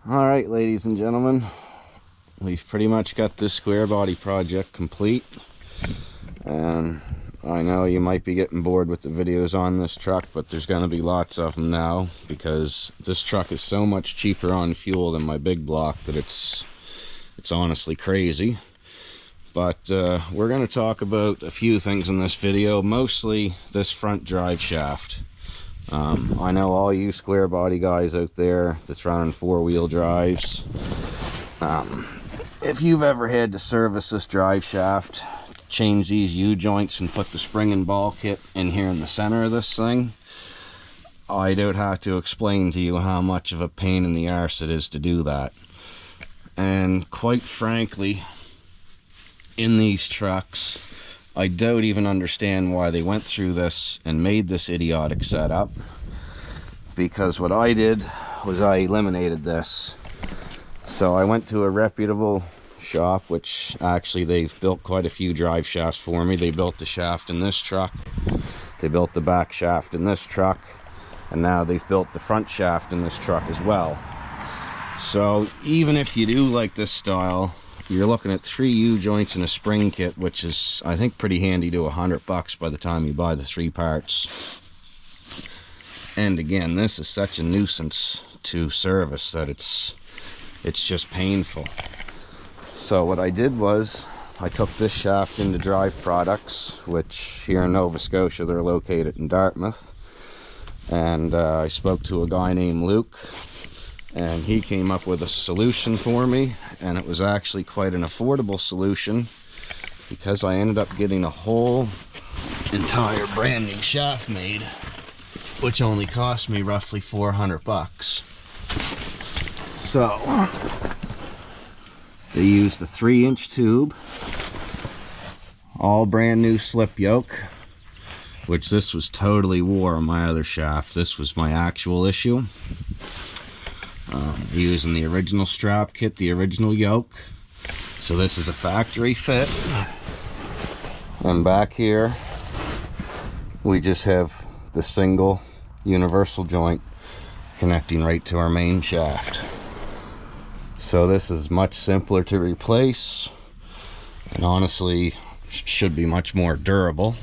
All right, ladies and gentlemen, we've pretty much got this square body project complete, and I know you might be getting bored with the videos on this truck, but there's going to be lots of them now because this truck is so much cheaper on fuel than my big block that it's honestly crazy. But we're going to talk about a few things in this video, mostly this front drive shaft. I know all you square body guys out there that's running four-wheel drives, if you've ever had to service this drive shaft, change these U-joints and put the spring and ball kit in here in the center of this thing, I don't have to explain to you how much of a pain in the arse it is to do that. And quite frankly, in these trucks, I don't even understand why they went through this and made this idiotic setup, because what I did was I eliminated this. So I went to a reputable shop, which actually they've built quite a few drive shafts for me. They built the shaft in this truck, they built the back shaft in this truck, and now they've built the front shaft in this truck as well. So even if you do like this style, you're looking at 3 U-joints and a spring kit, which is, I think, pretty handy to $100 by the time you buy the 3 parts. And again, this is such a nuisance to service that it's just painful. So what I did was I took this shaft into Drive Products, which here in Nova Scotia they're located in Dartmouth, and I spoke to a guy named Luke, and he came up with a solution for me, and it was actually quite an affordable solution because I ended up getting a whole entire brand new shaft made, which only cost me roughly $400. So they used a 3-inch tube, all brand new slip yoke, which this was totally wore on my other shaft. This was my actual issue. Using the original strap kit, the original yoke. So this is a factory fit. And back here we just have the single universal joint connecting right to our main shaft. So this is much simpler to replace, and honestly should be much more durable.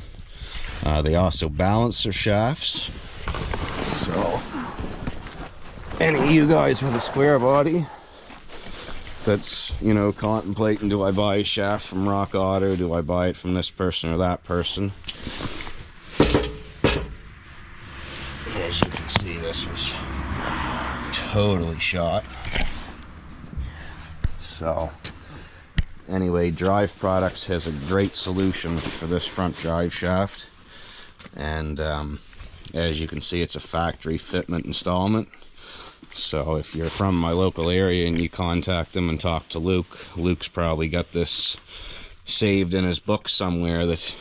They also balance their shafts, so any of you guys with a square body that's, you know, contemplating, do I buy a shaft from RockAuto, do I buy it from this person or that person, as you can see, this was totally shot. So anyway, Drive Products has a great solution for this front drive shaft, and as you can see, it's a factory fitment installment. So if you're from my local area and you contact them and talk to Luke, Luke's probably got this saved in his book somewhere, that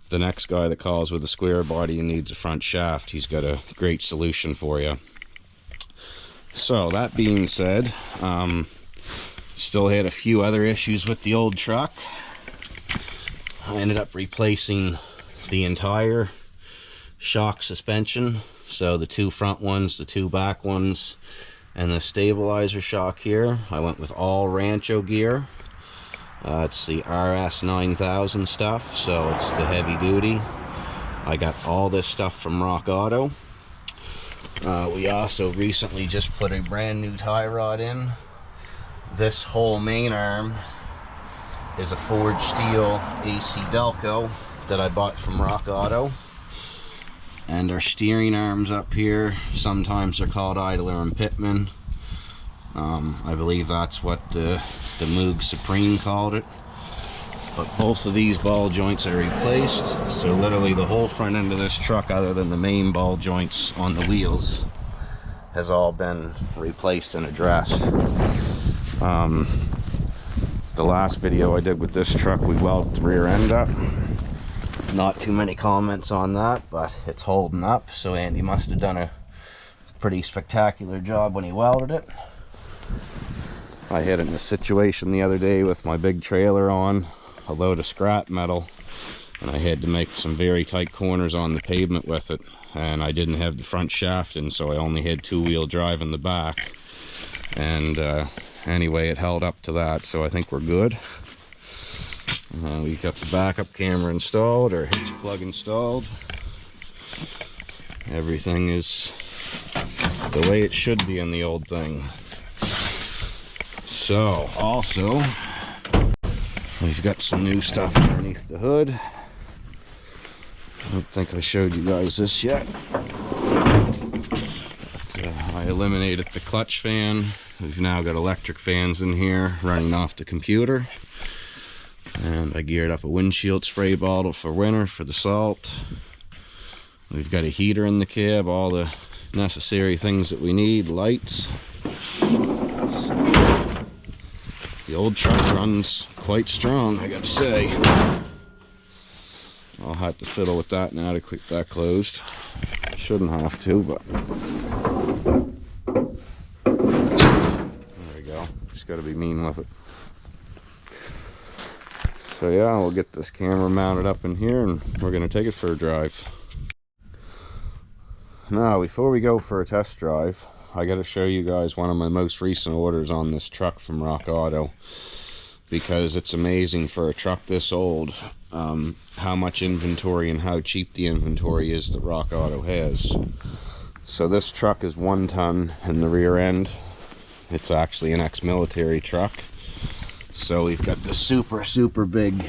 the next guy that calls with a square body and needs a front shaft, he's got a great solution for you. So that being said, still had a few other issues with the old truck. I ended up replacing the entire shock suspension. So the 2 front ones, the 2 back ones, and the stabilizer shock here, I went with all Rancho gear. It's the RS 9000 stuff, so it's the heavy duty. I got all this stuff from RockAuto. We also recently just put a brand new tie rod in. This whole main arm is a forged steel AC Delco that I bought from RockAuto. And our steering arms up here, sometimes they're called Idler and Pittman. I believe that's what the Moog Supreme called it. But both of these ball joints are replaced, so literally the whole front end of this truck, other than the main ball joints on the wheels, has all been replaced and addressed. The last video I did with this truck, we welded the rear end up. Not too many comments on that, but it's holding up, so Andy must have done a pretty spectacular job when he welded it. I had it in a situation the other day with my big trailer on a load of scrap metal, and I had to make some very tight corners on the pavement with it, and I didn't have the front shaft in, so I only had 2-wheel drive in the back. And anyway, it held up to that, so I think we're good. We've got the backup camera installed, our hitch plug installed. Everything is the way it should be in the old thing. So, also, we've got some new stuff underneath the hood. I don't think I showed you guys this yet. But, I eliminated the clutch fan. We've now got electric fans in here running off the computer. And I geared up a windshield spray bottle for winter for the salt. We've got a heater in the cab, all the necessary things that we need, lights. So, the old truck runs quite strong, I gotta say. I'll have to fiddle with that now to keep that closed. Shouldn't have to, but there we go. Just gotta be mean with it. So yeah, we'll get this camera mounted up in here and we're gonna take it for a drive. Now, before we go for a test drive, I gotta show you guys one of my most recent orders on this truck from RockAuto, because it's amazing for a truck this old how much inventory and how cheap the inventory is that RockAuto has. So this truck is 1 ton in the rear end. It's actually an ex-military truck. So we've got the super big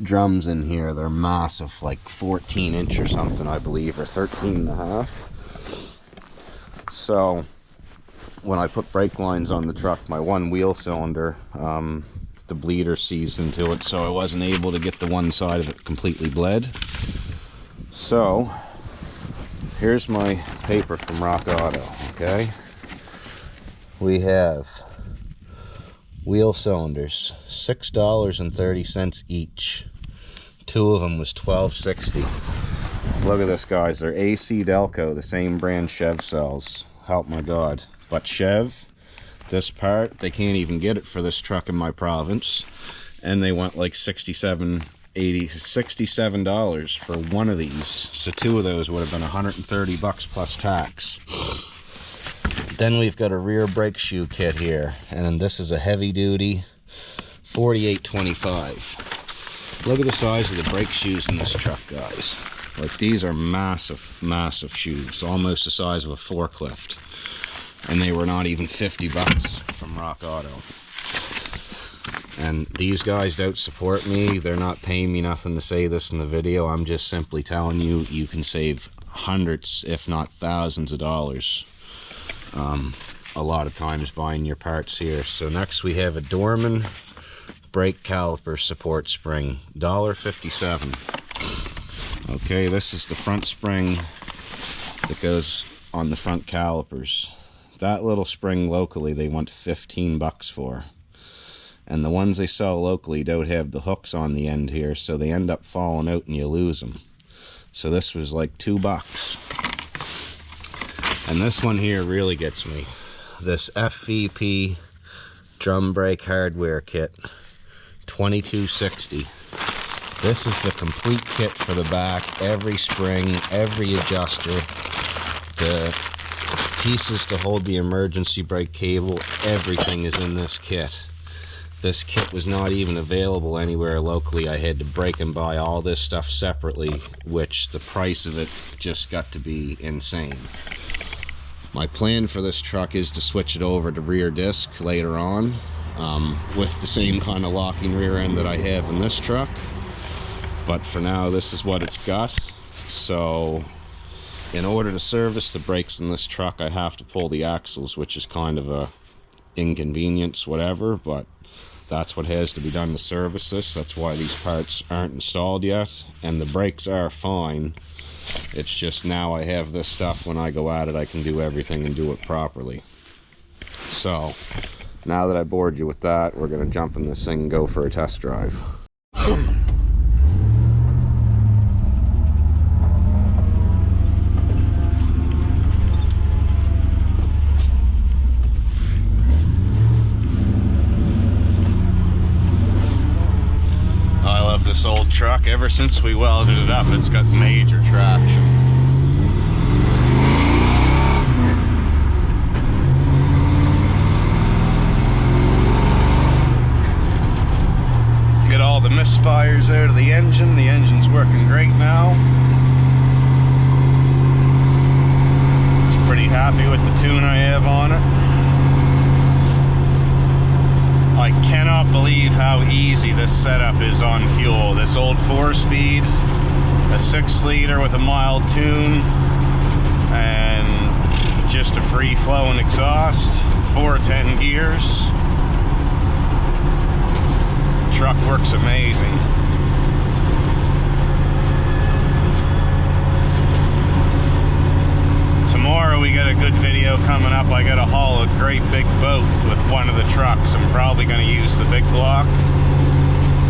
drums in here. They're massive, like 14 inch or something, I believe, or 13.5. So when I put brake lines on the truck, my one wheel cylinder, the bleeder seized into it, so I wasn't able to get the one side of it completely bled. So here's my paper from RockAuto. Okay, we have wheel cylinders, $6.30 each. 2 of them was $12.60. Look at this, guys. They're AC Delco, the same brand Chev sells. Help my God. But Chev, this part, they can't even get it for this truck in my province, and they want like $67 for one of these. So 2 of those would have been $130 plus tax. Then we've got a rear brake shoe kit here, and this is a heavy duty $48.25. Look at the size of the brake shoes in this truck, guys. Like, these are massive shoes, almost the size of a forklift, and they were not even $50 from RockAuto. And these guys don't support me. They're not paying me nothing to say this in the video. I'm just simply telling you, you can save hundreds, if not thousands of dollars a lot of times buying your parts here. So next we have a Dorman brake caliper support spring, $1.57. Okay, this is the front spring that goes on the front calipers. That little spring locally they want $15 for, and the ones they sell locally don't have the hooks on the end here, so they end up falling out and you lose them. So this was like $2. And this one here really gets me. This FVP drum brake hardware kit, $22.60. This is the complete kit for the back, every spring, every adjuster, the pieces to hold the emergency brake cable, everything is in this kit. This kit was not even available anywhere locally. I had to break and buy all this stuff separately, which the price of it just got to be insane. My plan for this truck is to switch it over to rear disc later on, with the same kind of locking rear end that I have in this truck. But for now, this is what it's got. So in order to service the brakes in this truck, I have to pull the axles, which is kind of a inconvenience, whatever, but that's what has to be done to service this. That's why these parts aren't installed yet, and the brakes are fine. It's just now I have this stuff, when I go at it, I can do everything and do it properly. So now that I bored you with that, we're going to jump in this thing and go for a test drive. This old truck, ever since we welded it up, it's got major traction. misfires out of the engine. The engine's working great now. Just pretty happy with the tune I have on it. I cannot believe how easy this setup is on fuel. This old 4-speed, a 6-liter with a mild tune, and just a free-flowing exhaust, 410 gears. Truck works amazing. Tomorrow we got a good video coming up. I gotta haul a great big boat with one of the trucks. I'm probably gonna use the big block,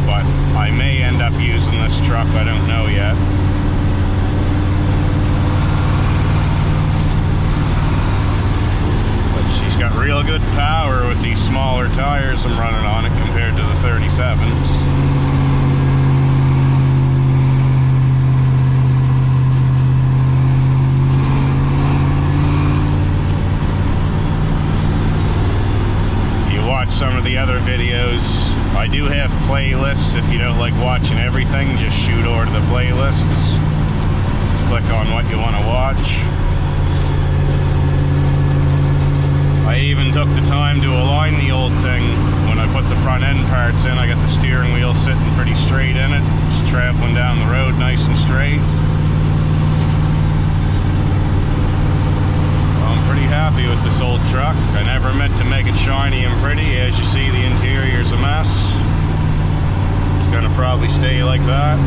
but I may end up using this truck. I don't know yet. But she's got real good power with these smaller tires I'm running on it compared to the 37s. Some of the other videos, I do have playlists. If you don't like watching everything, just shoot over to the playlists, click on what you want to watch. I even took the time to align the old thing. When I put the front end parts in, I got the steering wheel sitting pretty straight in it, just traveling down the road nice and straight. Pretty happy with this old truck. I never meant to make it shiny and pretty. As you see, the interior's a mess. It's gonna probably stay like that.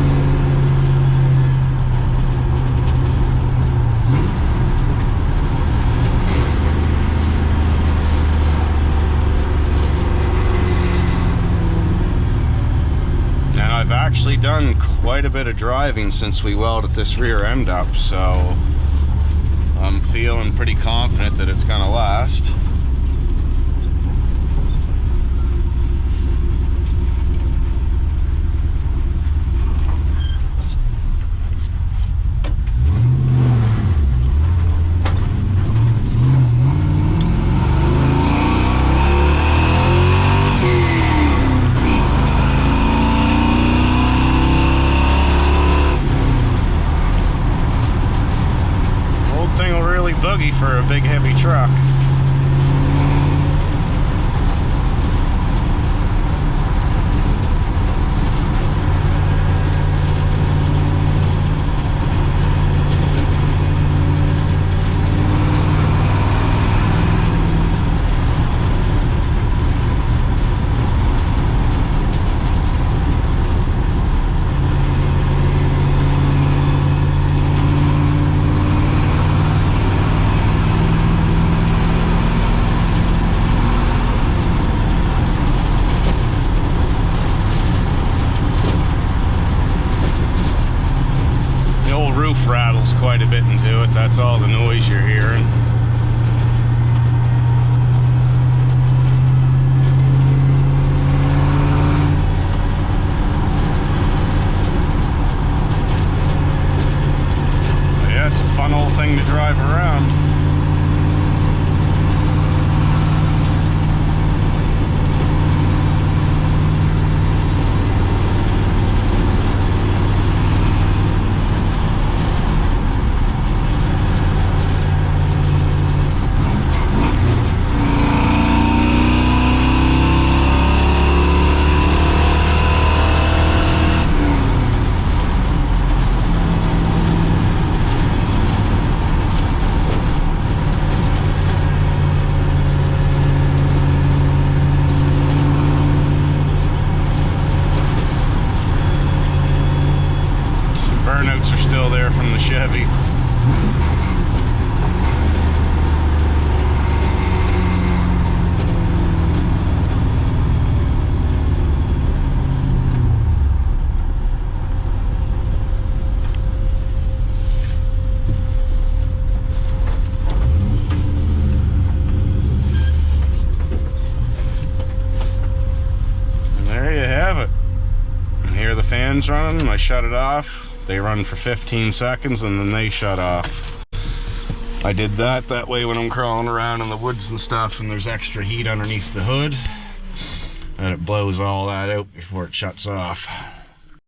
And I've actually done quite a bit of driving since we welded this rear end up, so I'm feeling pretty confident that it's gonna last. Boogie for a big heavy truck. Rattles quite a bit into it. That's all the noise you're hearing. But yeah, it's a fun old thing to drive around. Burnouts are still there from the Chevy. And there you have it. And here are the fans running. I shut it off. They run for 15 seconds and then they shut off. I did that way when I'm crawling around in the woods and stuff and there's extra heat underneath the hood, and it blows all that out before it shuts off.